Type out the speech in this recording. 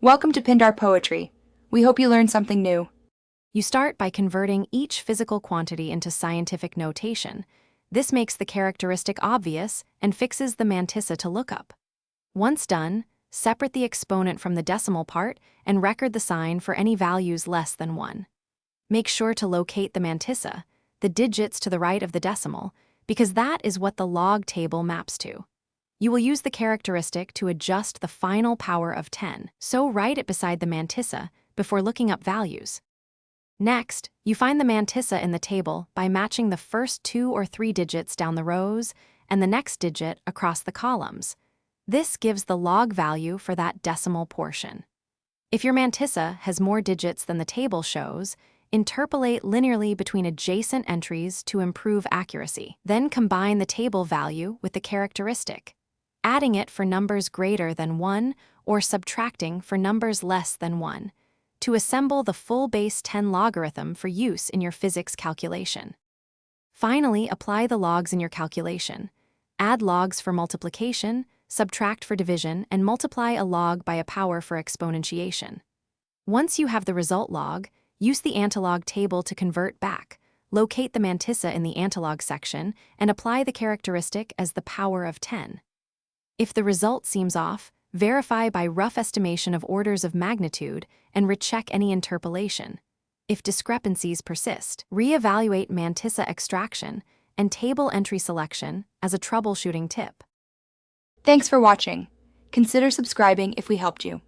Welcome to Pindar Poetry. We hope you learned something new. You start by converting each physical quantity into scientific notation. This makes the characteristic obvious and fixes the mantissa to look up. Once done, separate the exponent from the decimal part and record the sign for any values less than 1. Make sure to locate the mantissa, the digits to the right of the decimal, because that is what the log table maps to. You will use the characteristic to adjust the final power of 10, so write it beside the mantissa before looking up values. Next, you find the mantissa in the table by matching the first 2 or 3 digits down the rows and the next digit across the columns. This gives the log value for that decimal portion. If your mantissa has more digits than the table shows, interpolate linearly between adjacent entries to improve accuracy. Then combine the table value with the characteristic, adding it for numbers greater than 1 or subtracting for numbers less than 1, to assemble the full base 10 logarithm for use in your physics calculation. Finally, apply the logs in your calculation. Add logs for multiplication, subtract for division, and multiply a log by a power for exponentiation. Once you have the result log, use the antilog table to convert back. Locate the mantissa in the antilog section and apply the characteristic as the power of 10. If the result seems off, verify by rough estimation of orders of magnitude and recheck any interpolation. If discrepancies persist, reevaluate mantissa extraction and table entry selection as a troubleshooting tip. Thanks for watching. Consider subscribing if we helped you.